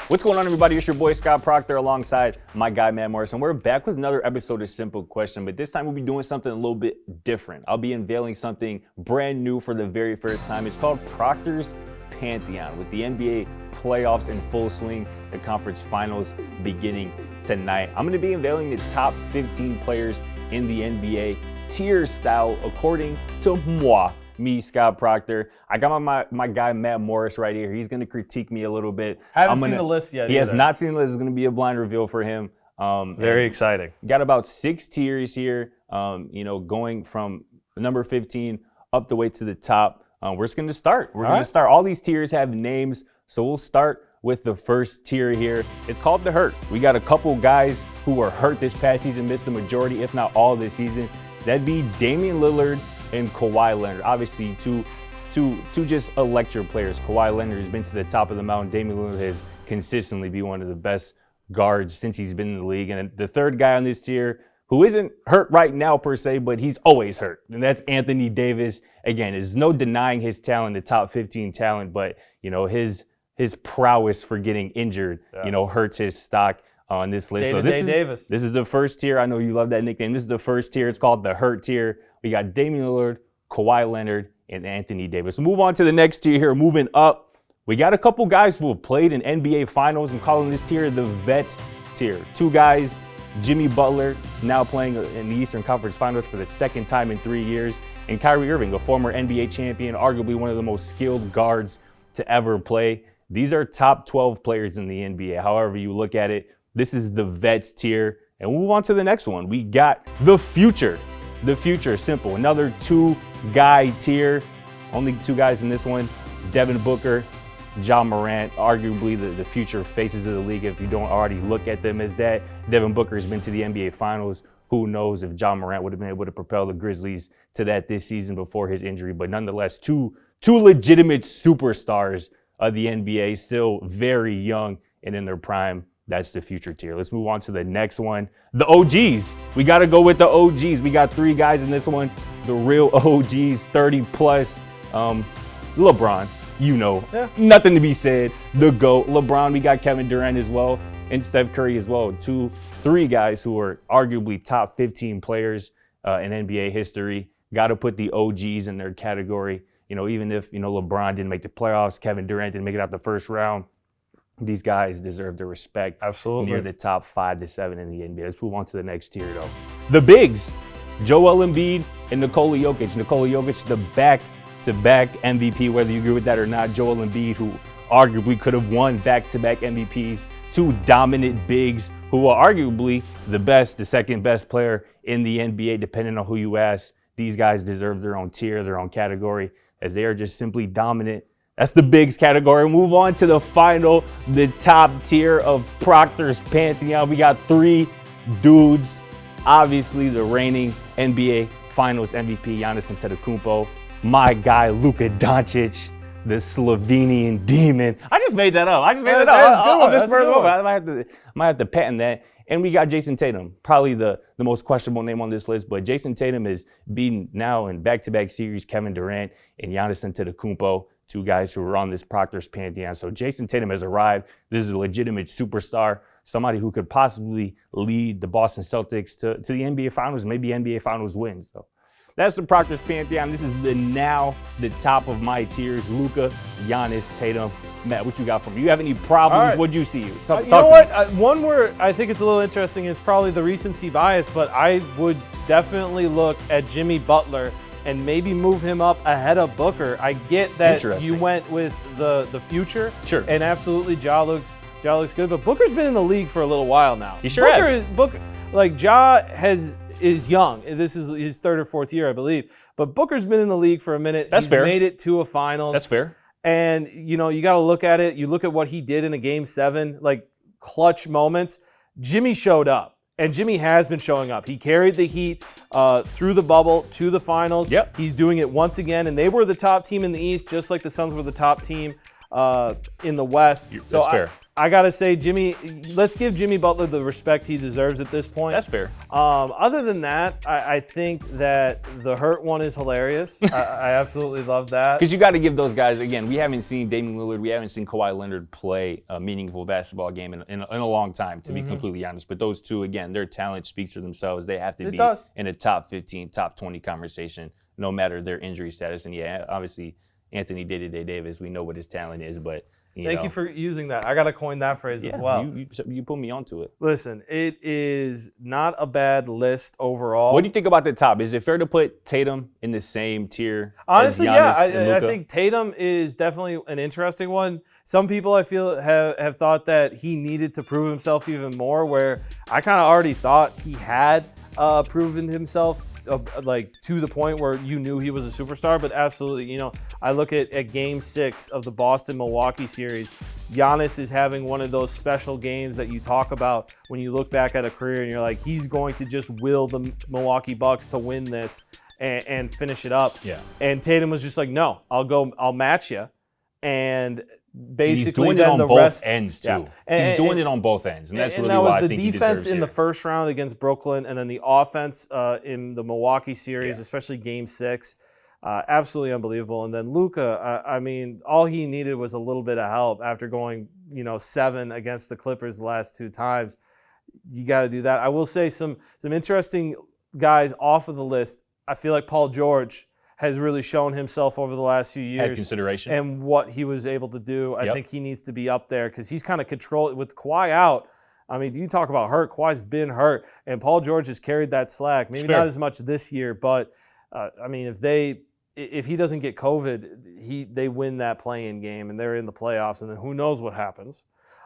What's going on, everybody? It's your boy Scott Procter alongside my guy Matt Morris, and we're back with another episode of Simple Question, but this time we'll be doing something a little bit different. I'll be unveiling something brand new for the very first time. It's called Procter's Pantheon, with the NBA playoffs in full swing, the conference finals beginning tonight. I'm going to be unveiling the top 15 players in the NBA tier style according to me, Scott Procter. I got my guy Matt Morris right here. He's going to critique me a little bit. Haven't seen the list yet. He has not seen the list. It's going to be a blind reveal for him. Very exciting. Got about 6 tiers here, going from number 15 up the way to the top. We're just going to start. We're going to start. All these tiers have names, so we'll start with the first tier here. It's called the hurt. We got a couple guys who were hurt this past season, missed the majority, if not all, this season. That'd be Damian Lillard and Kawhi Leonard. Obviously, two just electric players. Kawhi Leonard has been to the top of the mountain. Damian Lillard has consistently been one of the best guards since he's been in the league. And the third guy on this tier, who isn't hurt right now per se, but he's always hurt, and that's Anthony Davis. Again, there's no denying his talent, the top 15 talent, but his prowess for getting injured, hurts his stock on this list. This is the first tier. I know you love that nickname. This is the first tier. It's called the hurt tier. We got Damian Lillard, Kawhi Leonard, and Anthony Davis. Move on to the next tier here. Moving up, we got a couple guys who have played in NBA Finals. I'm calling this tier the vets tier. 2 guys, Jimmy Butler, now playing in the Eastern Conference Finals for the second time in 3 years, and Kyrie Irving, a former NBA champion, arguably one of the most skilled guards to ever play. These are top 12 players in the NBA. However you look at it, this is the vets tier. And we'll move on to the next one. We got the future. The future, simple. Another 2-guy tier. Only 2 guys in this one. Devin Booker, Ja Morant, arguably the future faces of the league if you don't already look at them as that. Devin Booker has been to the NBA Finals. Who knows if Ja Morant would have been able to propel the Grizzlies to that this season before his injury. But nonetheless, two legitimate superstars of the NBA, still very young and in their prime. That's the future tier. Let's move on to the next one. The OGs. We got to go with the OGs. We got 3 guys in this one. The real OGs, 30 plus. LeBron, nothing to be said. The GOAT. LeBron, we got Kevin Durant as well, and Steph Curry as well. 3 guys who are arguably top 15 players in NBA history. Got to put the OGs in their category. Even if, LeBron didn't make the playoffs, Kevin Durant didn't make it out the first round, these guys deserve the respect. Absolutely. Near the top 5 to 7 in the NBA. Let's move on to the next tier, though. The bigs, Joel Embiid and Nikola Jokic. Nikola Jokic, the back-to-back MVP, whether you agree with that or not. Joel Embiid, who arguably could have won back-to-back MVPs. 2 dominant bigs who are arguably the second best player in the NBA, depending on who you ask. These guys deserve their own tier, their own category, as they are just simply dominant. That's the bigs category. Move on to the top tier of Procter's Pantheon. We got 3 dudes. Obviously, the reigning NBA Finals MVP, Giannis Antetokounmpo. My guy, Luka Doncic, the Slovenian demon. I just made that up. I might have to patent that. And we got Jason Tatum, probably the most questionable name on this list, but Jason Tatum is beaten now in back-to-back series Kevin Durant and Giannis Antetokounmpo, 2 guys who are on this Procter's Pantheon. So Jason Tatum has arrived. This is a legitimate superstar, somebody who could possibly lead the Boston Celtics to the NBA Finals, maybe NBA Finals wins. So that's the Procter's Pantheon. This is the top of my tiers. Luka, Giannis, Tatum. Matt, what you got for me? You have any problems? What'd you see? One where I think it's a little interesting is probably the recency bias, but I would definitely look at Jimmy Butler and maybe move him up ahead of Booker. I get that you went with the future. Sure. And absolutely, Ja looks good, but Booker's been in the league for a little while now. He sure has. Ja is young. This is his 3rd or 4th year, I believe. But Booker's been in the league for a minute. That's fair. He's made it to a finals. That's fair. And, you got to look at it. You look at what he did in a Game 7, like clutch moments. Jimmy showed up, and Jimmy has been showing up. He carried the Heat through the bubble to the finals. Yep. He's doing it once again, and they were the top team in the East, just like the Suns were the top team. in the West. That's fair. I gotta say, let's give Jimmy Butler the respect he deserves at this point. That's fair. Other than that, I think that the Hurt one is hilarious. I absolutely love that. Because you got to give those guys, again, we haven't seen Damian Lillard, we haven't seen Kawhi Leonard play a meaningful basketball game in a long time, to be completely honest. But those two, again, their talent speaks for themselves. They have to be in a top 15, top 20 conversation, no matter their injury status. And yeah, obviously, Anthony Day-to-Day Davis, we know what his talent is, but Thank you for using that. I got to coin that phrase as well. You put me onto it. Listen, it is not a bad list overall. What do you think about the top? Is it fair to put Tatum in the same tier? Honestly, as Giannis and I Luka? think Tatum is definitely an interesting one. Some people I feel have thought that he needed to prove himself even more, where I kind of already thought he had proven himself like to the point where you knew he was a superstar. But absolutely, I look at Game 6 of the Boston-Milwaukee series. Giannis is having one of those special games that you talk about when you look back at a career and you're like, he's going to just will the Milwaukee Bucks to win this and finish it up. Yeah. And Tatum was just like, no, I'll match you. And basically, he's doing then it on the both rest, ends too. Yeah. He's doing it on both ends, and that's really that was why I the think he defense deserves in it. the first round against Brooklyn, and then the offense in the Milwaukee series, especially Game 6. Absolutely unbelievable. And then Luka, I mean, all he needed was a little bit of help after going, 7 against the Clippers the last 2 times. You got to do that. I will say some interesting guys off of the list. I feel like Paul George has really shown himself over the last few years. Had consideration. And what he was able to do. I think he needs to be up there because he's kind of controlled with Kawhi out. I mean, you talk about hurt. Kawhi's been hurt, and Paul George has carried that slack. Maybe not as much this year, but I mean, if he doesn't get COVID, they win that play-in game, and they're in the playoffs, and then who knows what happens.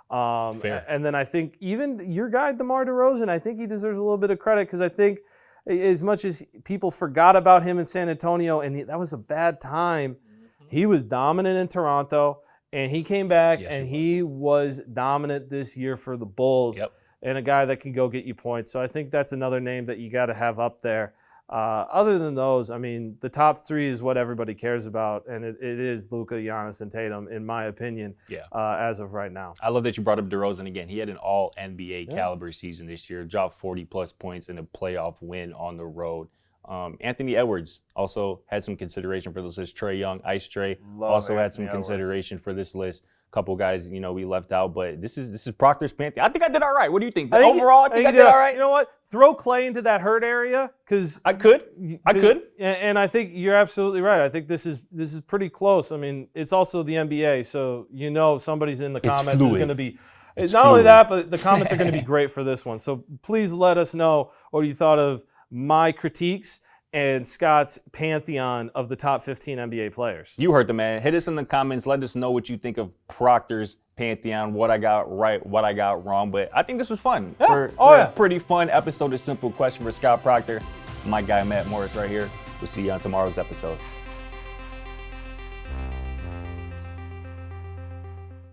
And then I think even your guy, DeMar DeRozan, I think he deserves a little bit of credit because I think as much as people forgot about him in San Antonio, and that was a bad time, he was dominant in Toronto, and he came back, and he was dominant this year for the Bulls, and a guy that can go get you points. So I think that's another name that you got to have up there. Other than those, I mean, the top 3 is what everybody cares about, and it is Luka, Giannis, and Tatum, in my opinion, as of right now. I love that you brought up DeRozan again. He had an all-NBA caliber season this year, dropped 40-plus points in a playoff win on the road. Anthony Edwards also had some consideration for this list. Trae Young, Ice Trae, also had some consideration for this list. Couple guys, we left out, but this is Procter's Pantheon. I think I did all right. What do you think? Overall, I think I did all right. You know what? Throw Clay into that hurt area because I could. And I think you're absolutely right. I think this is pretty close. I mean, it's also the NBA, so somebody's in the comments is going to be. It's not only that, but the comments are going to be great for this one. So please let us know what you thought of my critiques and Scott's pantheon of the top 15 NBA players. You heard the man. Hit us in the comments. Let us know what you think of Procter's pantheon, what I got right, what I got wrong. But I think this was fun. For a pretty fun episode of Simple Question for Scott Procter. My guy, Matt Morris, right here. We'll see you on tomorrow's episode.